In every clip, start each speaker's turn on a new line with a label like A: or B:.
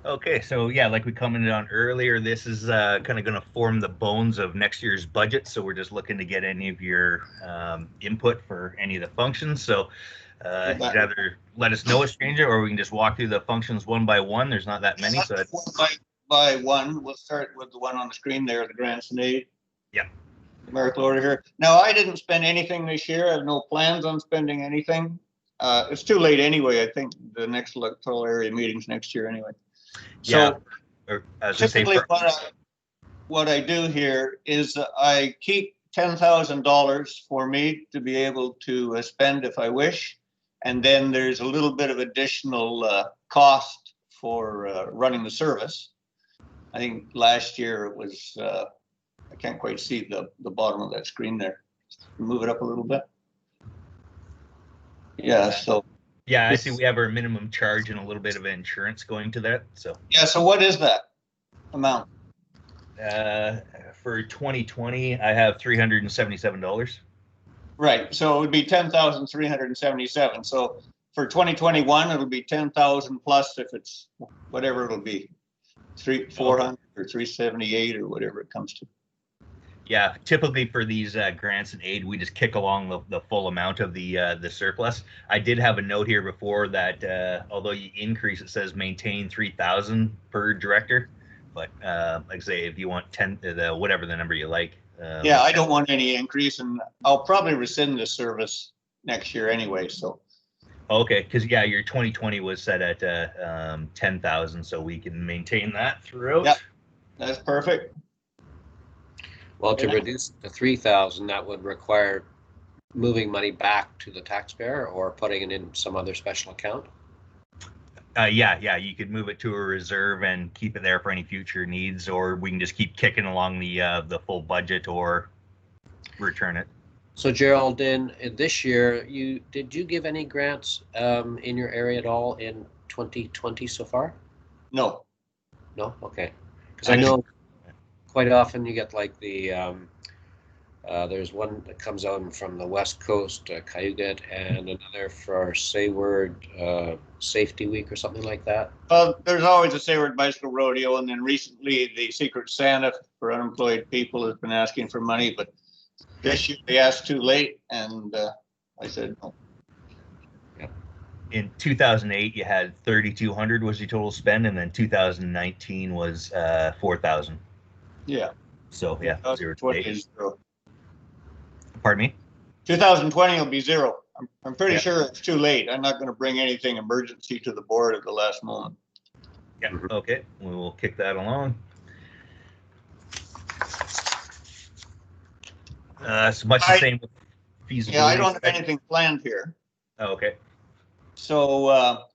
A: Okay, so yeah, like we commented on earlier, this is kind of going to form the bones of next year's budget. So we're just looking to get any of your input for any of the functions. So you'd either let us know a stranger, or we can just walk through the functions one by one. There's not that many, so it's
B: by one. We'll start with the one on the screen there, the grants and aid.
A: Yeah.
B: Numerical order here. Now, I didn't spend anything this year. I have no plans on spending anything. It's too late anyway. I think the next electoral area meeting's next year anyway. So
A: yeah.
B: Typically what I do here is I keep $10,000 for me to be able to spend if I wish. And then there's a little bit of additional cost for running the service. I think last year it was, I can't quite see the bottom of that screen there. Move it up a little bit. Yeah, so.
A: Yeah, I see we have our minimum charge and a little bit of insurance going to that. So.
B: Yeah, so what is that amount?
A: For 2020, I have $377.
B: Right, so it would be 10,377. So for 2021, it'll be 10,000 plus if it's whatever it'll be, 400 or 378 or whatever it comes to.
A: Yeah, typically for these grants and aid, we just kick along the full amount of the surplus. I did have a note here before that although you increase, it says maintain 3,000 per director. But like I say, if you want 10, whatever the number you like.
B: Yeah, I don't want any increase, and I'll probably rescind this service next year anyway. So.
A: Okay, because yeah, your 2020 was set at 10,000, so we can maintain that throughout.
B: Yeah, that's perfect.
C: Well, to reduce the 3,000, that would require moving money back to the taxpayer or putting it in some other special account.
A: Yeah, you could move it to a reserve and keep it there for any future needs, or we can just keep kicking along the full budget or return it.
C: So Gerald, in this year, did you give any grants in your area at all in 2020 so far?
B: No.
C: No? Okay. Because I know quite often you get like the there's one that comes out from the west coast, Cayuga, and another for Sayward Safety Week or something like that.
B: There's always a Sayward Bicycle Rodeo, and then recently the Secret Santa for unemployed people has been asking for money, but this year they asked too late, and I said no.
A: Yeah. In 2008, you had 3,200 was your total spend, and then 2019 was 4,000.
B: Yeah.
A: So yeah,
B: 2020 is zero.
A: Pardon me?
B: 2020 will be zero. I'm pretty sure it's too late. I'm not going to bring anything emergency to the board at the last moment.
A: Yeah. Okay. We will kick that along. It's much the same with feasibility.
B: Yeah, I don't have anything planned here.
A: Oh, okay.
B: So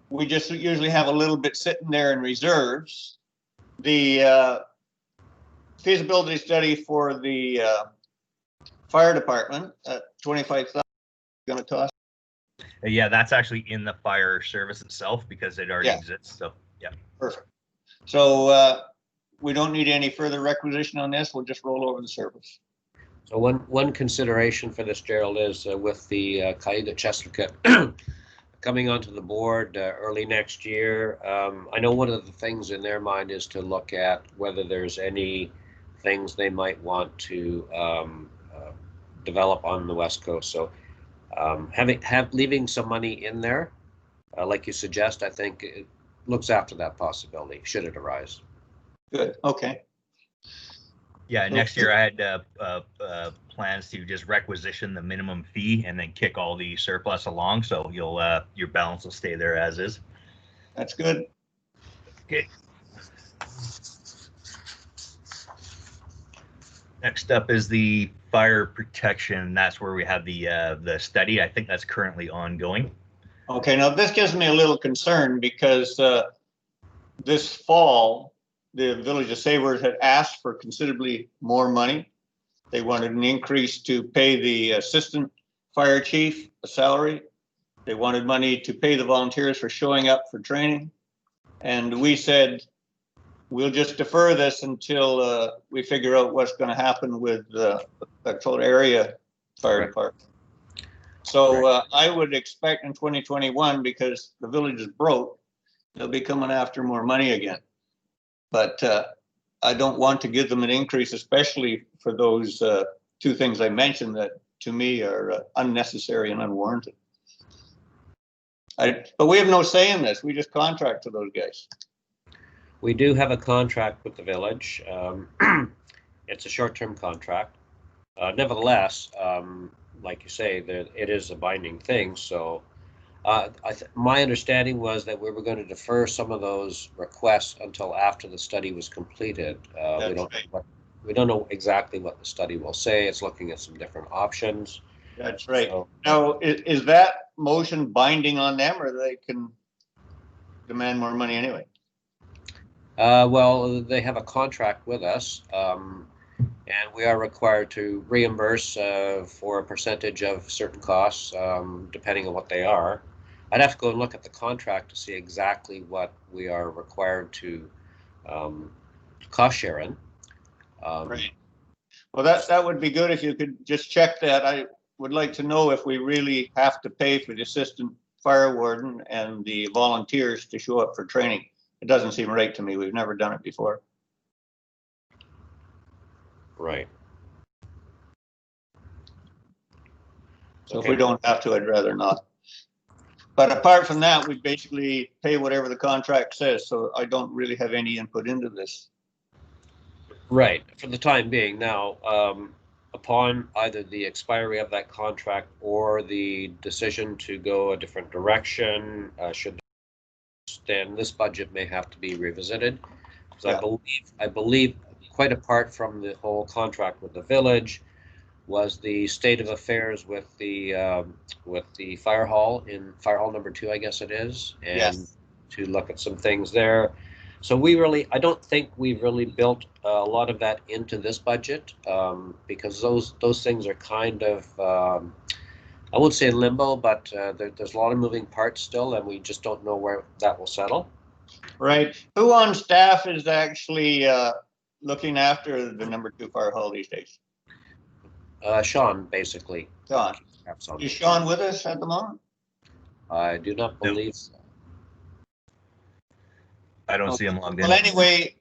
B: we just usually have a little bit sitting there in reserves. The feasibility study for the fire department at 25,000 going to cost.
A: Yeah, that's actually in the fire service itself because it already exists. So yeah.
B: Perfect. So we don't need any further requisition on this. We'll just roll over the service.
C: So one consideration for this, Gerald, is with the Cayuga Chestercut coming onto the board early next year. I know one of the things in their mind is to look at whether there's any things they might want to develop on the West Coast. So leaving some money in there, like you suggest, I think it looks after that possibility should it arise.
B: Good. Okay.
A: Yeah, next year I had plans to just requisition the minimum fee and then kick all the surplus along, so you'll your balance will stay there as is.
B: That's good.
A: Okay. Next up is the fire protection. That's where we have the study. I think that's currently ongoing.
B: Okay, now this gives me a little concern because this fall, the village of Sayward had asked for considerably more money. They wanted an increase to pay the assistant fire chief a salary. They wanted money to pay the volunteers for showing up for training. And we said, we'll just defer this until we figure out what's going to happen with the Electoral area fire department. So I would expect in 2021, because the village is broke, they'll be coming after more money again. But I don't want to give them an increase, especially for those two things I mentioned that to me are unnecessary and unwarranted. But we have no say in this. We just contract to those guys.
C: We do have a contract with the village. It's a short-term contract. Nevertheless, like you say, it is a binding thing. So my understanding was that we were going to defer some of those requests until after the study was completed. We don't know exactly what the study will say. It's looking at some different options.
B: That's right.
C: So,
B: now, is that motion binding on them, or they can demand more money anyway?
C: well, they have a contract with us, and we are required to reimburse for a percentage of certain costs, depending on what they are. I'd have to go and look at the contract to see exactly what we are required to cost share in.
B: Right. Well, that would be good if you could just check that. I would like to know if we really have to pay for the assistant fire warden and the volunteers to show up for training. It doesn't seem right to me. We've never done it before.
C: Right.
B: So if we don't have to, I'd rather not. But apart from that, we basically pay whatever the contract says. So I don't really have any input into this.
C: Right, for the time being. Now, upon either the expiry of that contract or the decision to go a different direction, then this budget may have to be revisited. Because I believe, quite apart from the whole contract with the village, was the state of affairs with the fire hall in Fire Hall number 2, I guess it is, and
B: yes,
C: to look at some things there. So I don't think we've really built a lot of that into this budget, because those things are kind of, I won't say limbo, but there's a lot of moving parts still, and we just don't know where that will settle.
B: Right. Who on staff is actually looking after the number 2 fire hall these days?
C: Sean, basically.
B: Sean. Is Sean with us at the moment?
C: I do not believe so.
A: I don't see him logged in.
B: Well, anyway,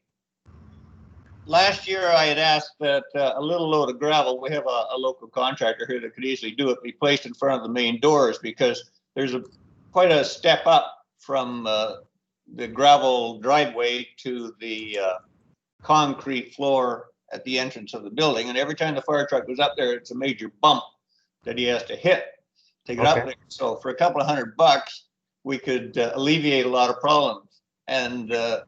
B: last year I had asked that a little load of gravel, we have a local contractor here that could easily do it, be placed in front of the main doors, because there's quite a step up from the gravel driveway to the concrete floor at the entrance of the building. And every time the fire truck goes up there, it's a major bump that he has to hit to get up there. So for a couple of $100, we could alleviate a lot of problems. And the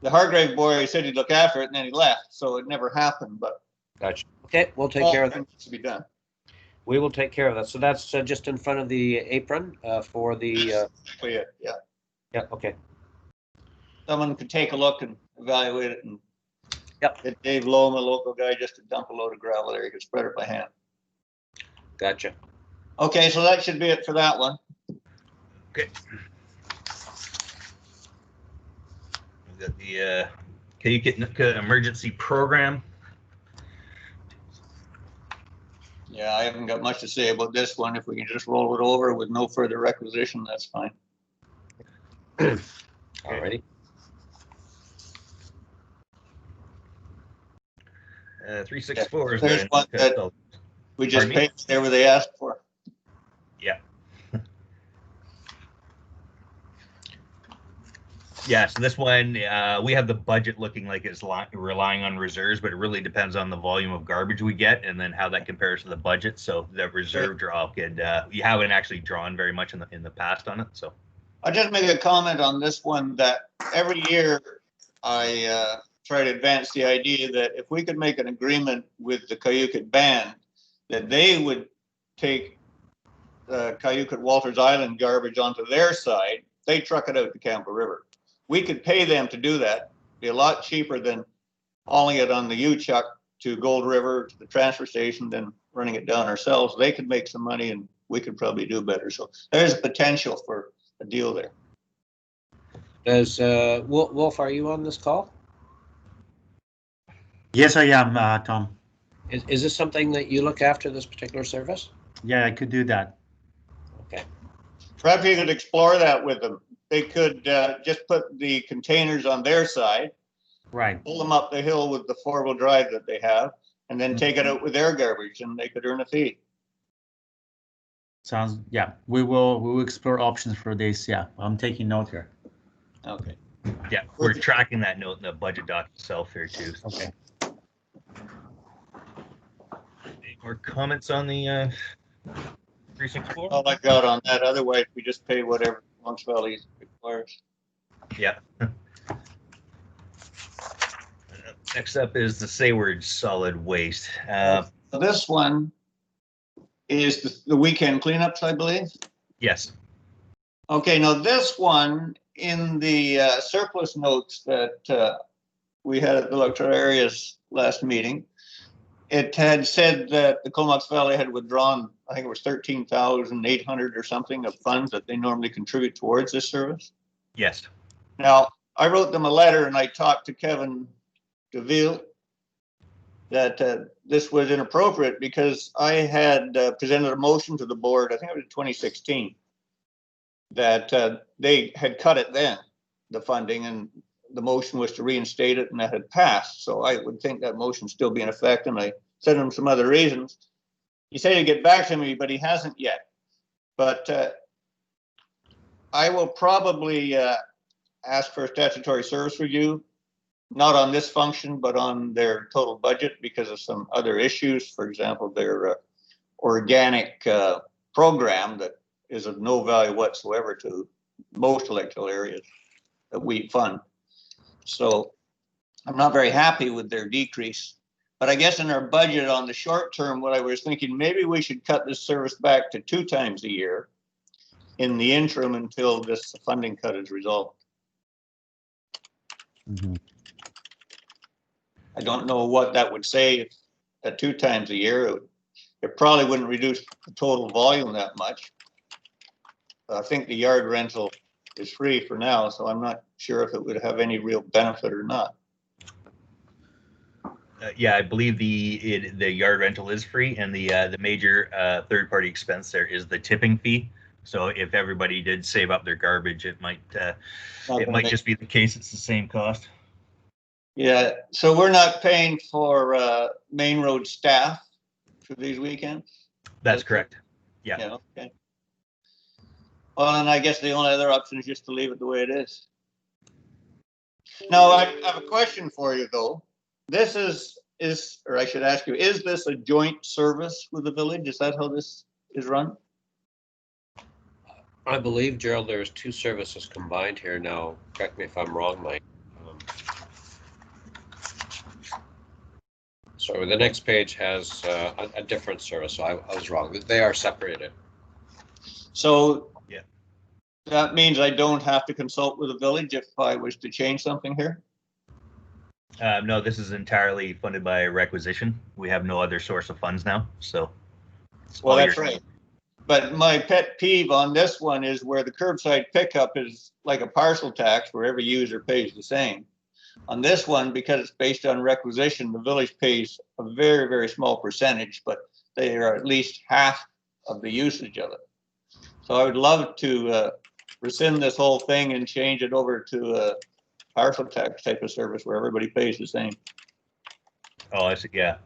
B: Hargrave boy said he'd look after it, and then he left, so it never happened. But
C: gotcha. Okay, we'll take care of that.
B: To be done.
C: We will take care of that. So that's just in front of the apron for the.
B: Yeah.
C: Yeah. Okay.
B: Someone could take a look and evaluate it, and
C: get
B: Dave Loam, a local guy, just to dump a load of gravel there. He could spread it by hand.
C: Gotcha.
B: Okay, so that should be it for that one.
A: Okay. We got the can you get emergency program?
B: Yeah, I haven't got much to say about this one. If we can just roll it over with no further requisition, that's fine.
C: Alrighty.
A: 364 is
B: There's one that we just paid whatever they asked for.
A: Yeah. Yeah, so this one, we have the budget looking like it's relying on reserves, but it really depends on the volume of garbage we get and then how that compares to the budget. So the reserve draw could, you haven't actually drawn very much in the past on it. So
B: I'll just make a comment on this one that every year I try to advance the idea that if we could make an agreement with the Cayucot band, that they would take the Cayucot Walters Island garbage onto their side, they truck it out to Campbell River. We could pay them to do that. It'd be a lot cheaper than hauling it on the U-Chuck to Gold River, to the transfer station, then running it down ourselves. They could make some money and we could probably do better. So there's potential for a deal there.
C: Does Wolf, are you on this call?
D: Yes, I am, Tom.
C: Is this something that you look after, this particular service?
D: Yeah, I could do that.
C: Okay.
B: Perhaps you could explore that with them. they could just put the containers on their side,
D: Right.
B: pull them up the hill with the 4-wheel drive that they have, and then take it out with their garbage, and they could earn a fee.
D: Sounds, yeah, we will explore options for this. Yeah, I'm taking note here.
B: Okay.
A: Yeah, we're tracking that note in the budget doc itself here too.
D: Okay.
A: Any more comments on the 364?
B: All I got on that. Otherwise, we just pay whatever Comox Valley requires.
A: Yeah. Next up is the Sayward solid waste.
B: This one is the weekend cleanups, I believe.
A: Yes.
B: Okay, now this one in the surplus notes that we had at the Electoral areas last meeting, it had said that the Comox Valley had withdrawn, I think it was 13,800 or something of funds that they normally contribute towards this service.
A: Yes.
B: Now, I wrote them a letter and I talked to Kevin DeVille that this was inappropriate because I had presented a motion to the board, I think it was in 2016, that they had cut it then, the funding, and the motion was to reinstate it, and that had passed. So I would think that motion still be in effect, and I sent him some other reasons. He said he'd get back to me, but he hasn't yet. But I will probably ask for a statutory service review, not on this function, but on their total budget because of some other issues. For example, their organic program that is of no value whatsoever to most electoral areas that we fund. So I'm not very happy with their decrease. But I guess in our budget on the short term, what I was thinking, maybe we should cut this service back to 2 times a year in the interim until this funding cut is resolved.
D: Mm-hmm.
B: I don't know what that would say at 2 times a year. It probably wouldn't reduce the total volume that much. I think the yard rental is free for now, so I'm not sure if it would have any real benefit or not.
A: Yeah, I believe the yard rental is free, and the major third-party expense there is the tipping fee. So if everybody did save up their garbage, it might just be the case. It's the same cost.
B: Yeah, so we're not paying for main road staff for these weekends?
A: That's correct. Yeah.
B: Yeah, okay. Well, and I guess the only other option is just to leave it the way it is. Now, I have a question for you, though. This is, or I should ask you, is this a joint service with the village? Is that how this is run?
C: I believe, Gerald, there's 2 services combined here now. Correct me if I'm wrong, Mike. Sorry, the next page has a different service, so I was wrong. They are separated.
B: So
A: yeah,
B: that means I don't have to consult with the village if I wish to change something here?
A: No, this is entirely funded by requisition. We have no other source of funds now, so.
B: Well, that's right. But my pet peeve on this one is where the curbside pickup is like a parcel tax where every user pays the same. On this one, because it's based on requisition, the village pays a very, very small percentage, but they are at least half of the usage of it. So I would love to rescind this whole thing and change it over to a parcel tax type of service where everybody pays the same.
A: Oh, I see. Yeah.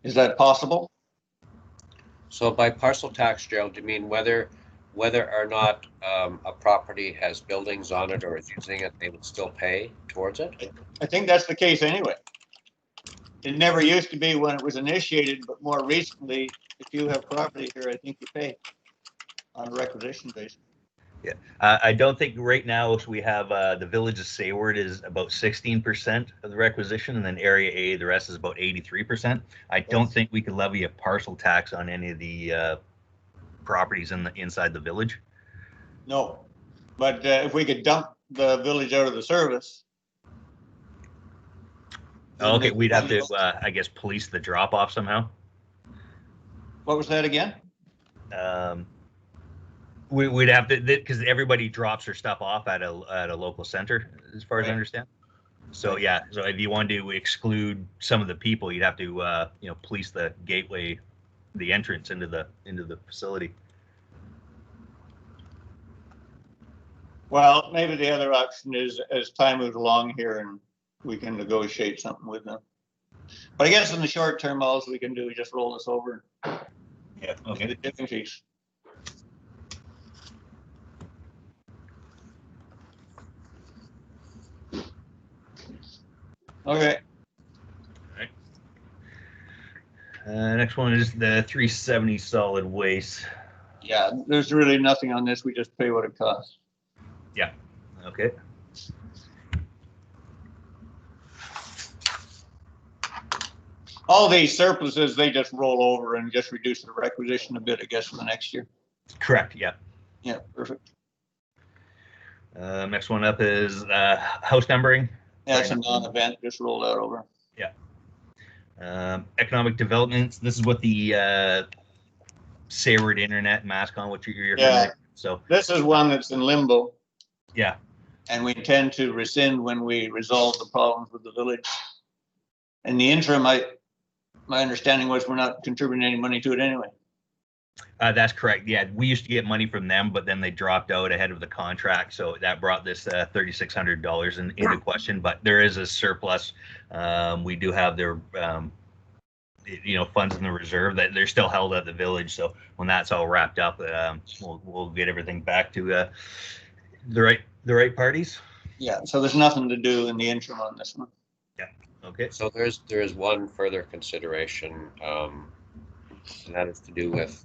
B: Is that possible?
C: So by parcel tax, Gerald, do you mean whether or not a property has buildings on it or is using it, they would still pay towards it?
B: I think that's the case anyway. It never used to be when it was initiated, but more recently, if you have property here, I think you pay on a requisition basis.
A: Yeah, I don't think right now we have the village of Sayward is about 16% of the requisition, and then area A, the rest is about 83%. I don't think we could levy a parcel tax on any of the properties inside the village.
B: No, but if we could dump the village out of the service.
A: Okay, we'd have to, I guess, police the drop off somehow.
B: What was that again?
A: We'd have to, because everybody drops their stuff off at a local center, as far as I understand. So yeah, so if you wanted to exclude some of the people, you'd have to police the gateway, the entrance into the facility.
B: Well, maybe the other option is as time moves along here and we can negotiate something with them. But I guess in the short term, all we can do is just roll this over.
A: Yeah. Okay.
B: The tipping fees. Okay.
A: Next one is the 370 solid waste.
B: Yeah, there's really nothing on this. We just pay what it costs.
A: Yeah. Okay.
B: All these surpluses, they just roll over and just reduce the requisition a bit, I guess, for the next year.
A: Correct. Yeah.
B: Yeah, perfect.
A: Next one up is house numbering.
B: That's a non-event, just roll that over.
A: Yeah. Economic developments. This is what the Sayward Internet Mascon, what you're
B: Yeah.
A: So
B: This is one that's in limbo.
A: Yeah.
B: And we intend to rescind when we resolve the problems with the village. In the interim, my understanding was we're not contributing any money to it anyway.
A: That's correct. Yeah, we used to get money from them, but then they dropped out ahead of the contract, so that brought this $3,600 into question. But there is a surplus. We do have their funds in the reserve that they're still held at the village. So when that's all wrapped up, we'll get everything back to the right parties.
B: Yeah. So there's nothing to do in the interim on this one.
A: Yeah. Okay.
C: So there is one further consideration, and that is to do with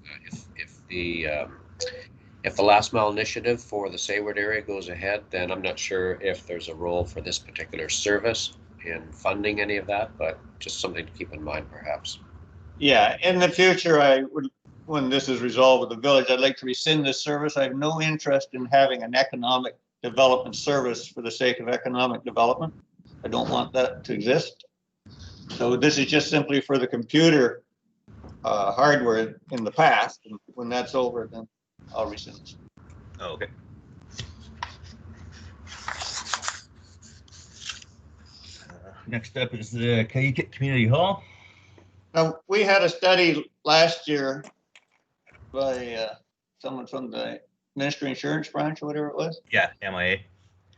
C: if the last mile initiative for the Sayward area goes ahead, then I'm not sure if there's a role for this particular service in funding any of that, but just something to keep in mind, perhaps.
B: Yeah. In the future, I would, when this is resolved with the village, I'd like to rescind this service. I have no interest in having an economic development service for the sake of economic development. I don't want that to exist. So this is just simply for the computer hardware in the past. And when that's over, then I'll rescind this.
A: Oh, okay. Next up is the Cayuga Community Hall.
B: Now, we had a study last year by someone from the Ministry Insurance Branch or whatever it was.
A: Yeah, MIA.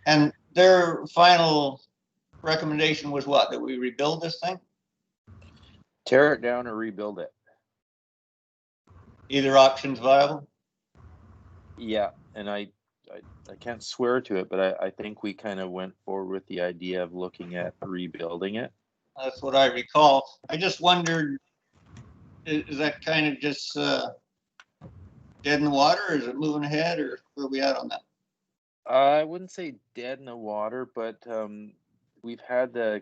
B: And their final recommendation was what? That we rebuild this thing?
E: Tear it down or rebuild it.
B: Either option's viable.
E: Yeah, and I can't swear to it, but I think we kind of went forward with the idea of looking at rebuilding it.
B: That's what I recall. I just wondered, is that kind of just dead in the water, or is it moving ahead, or where are we at on that?
E: I wouldn't say dead in the water, but we've had the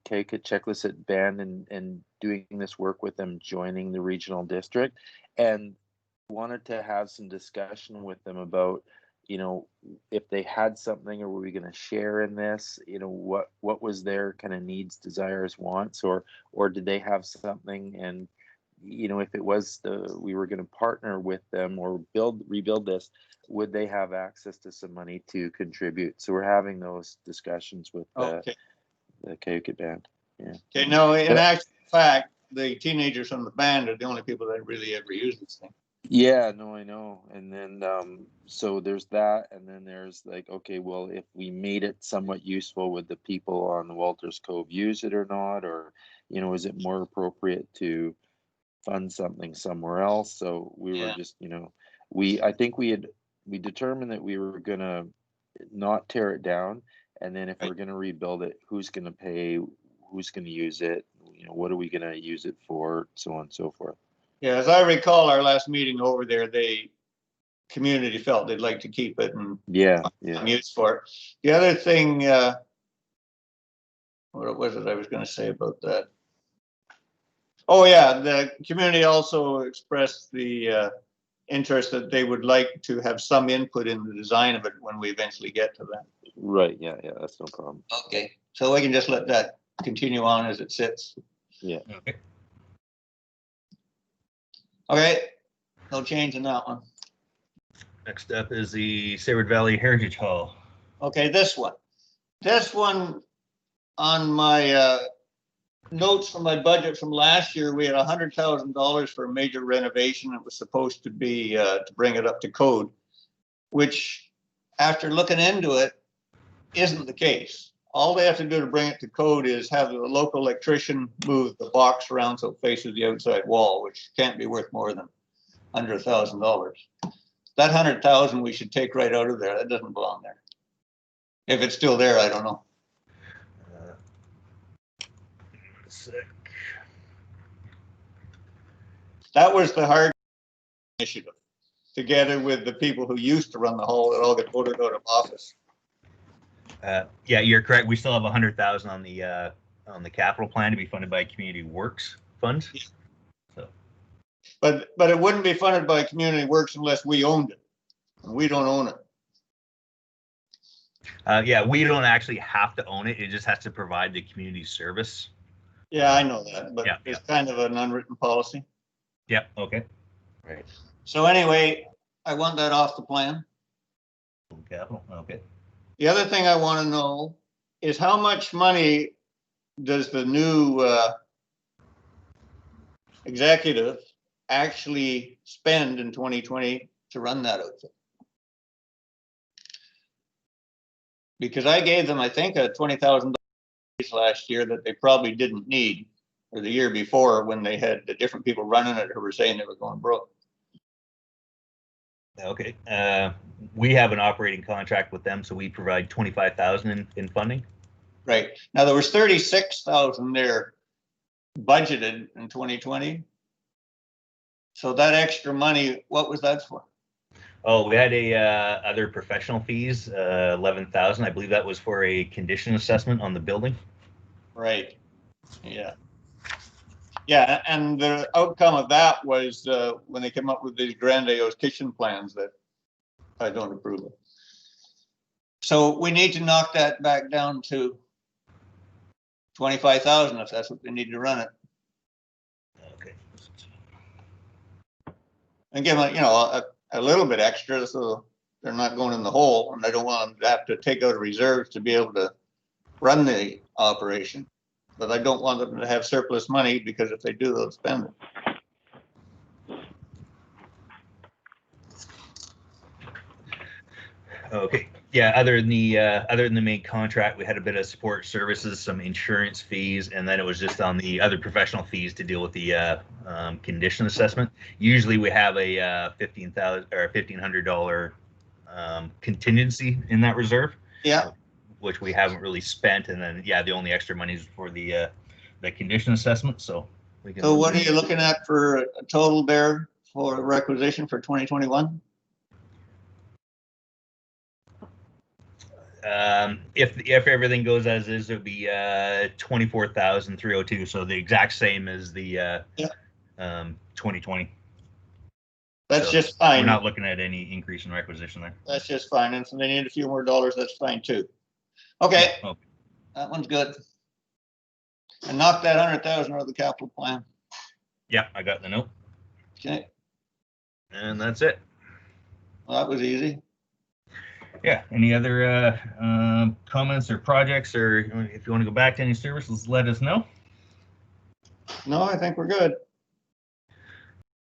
E: Cayuga Checklisted band and doing this work with them, joining the regional district, and wanted to have some discussion with them about, if they had something, or were we going to share in this, what was their kind of needs, desires, wants, or did they have something, and if it was we were going to partner with them or rebuild this, would they have access to some money to contribute? So we're having those discussions with the Cayuga band. Yeah.
B: Okay. No, in actual fact, the teenagers from the band are the only people that really ever use this thing.
E: Yeah, no, I know. And then, so there's that. And then there's like, okay, well, if we made it somewhat useful, would the people on the Walters Cove use it or not? Or, is it more appropriate to fund something somewhere else? So we were just, I think we determined that we were going to not tear it down. And then if we're going to rebuild it, who's going to pay, who's going to use it? What are we going to use it for? So on and so forth.
B: Yeah, as I recall, our last meeting over there, community felt they'd like to keep it and use for it. The other thing, what was it I was going to say about that? Oh yeah, the community also expressed the interest that they would like to have some input in the design of it when we eventually get to that.
E: Right. Yeah. That's no problem.
B: Okay, so we can just let that continue on as it sits.
E: Yeah.
A: Okay.
B: Okay, no change in that one.
A: Next up is the Sayward Valley Heritage Hall.
B: Okay, this one on my notes from my budget from last year, we had $100,000 for a major renovation. It was supposed to be to bring it up to code, which after looking into it, isn't the case. All they have to do to bring it to code is have the local electrician move the box around so it faces the outside wall, which can't be worth more than under $1,000. That 100,000 we should take right out of there. That doesn't belong there. If it's still there, I don't know. That was the hard initiative, together with the people who used to run the hall that all got voted out of office.
A: Yeah, you're correct. We still have 100,000 on the capital plan to be funded by Community Works funds.
B: Yeah.
A: So,
B: but it wouldn't be funded by Community Works unless we owned it, and we don't own it.
A: yeah, we don't actually have to own it. It just has to provide the community service.
B: Yeah, I know that, but
A: Yeah,
B: it's kind of an unwritten policy.
A: Yeah. Okay.
C: Right.
B: So anyway, I want that off the plan.
A: Capital. Okay.
B: The other thing I want to know is how much money does the new executive actually spend in 2020 to run that outfit? Because I gave them, I think, a $20,000 last year that they probably didn't need, or the year before when they had the different people running it who were saying they were going broke.
A: Okay. We have an operating contract with them, so we provide 25,000 in funding.
B: Right. Now there was 36,000 there budgeted in 2020. So that extra money, what was that for?
A: Oh, we had a other professional fees, 11,000. I believe that was for a condition assessment on the building.
B: Right. Yeah. Yeah, and the outcome of that was when they came up with these grandiose kitchen plans that I don't approve of. So we need to knock that back down to 25,000 if that's what they need to run it,
A: Okay.
B: and give them, you know, a little bit extra so they're not going in the hole, and I don't want them to have to take out reserves to be able to run the operation. But I don't want them to have surplus money, because if they do, they'll spend it.
A: Okay. Yeah. Other than the main contract, we had a bit of support services, some insurance fees, and then it was just on the other professional fees to deal with the condition assessment. Usually, we have a $15,000 or $1,500 contingency in that reserve.
B: Yeah.
A: Which we haven't really spent, and then yeah, the only extra money is for the condition assessment. So we can.
B: So what are you looking at for a total there for requisition for 2021?
A: If everything goes as is, it would be 24,302. So the exact same as the 2020.
B: That's
A: So
B: just fine.
A: We're not looking at any increase in requisition there.
B: That's just fine. And if they need a few more dollars, that's fine too. Okay,
A: Okay.
B: that one's good. And knock that 100,000 out of the capital plan.
A: Yeah, I got the note.
B: Okay,
A: And that's it.
B: well, that was easy.
A: Yeah. Any other comments or projects, or if you want to go back to any services, let us know.
B: No, I think we're good.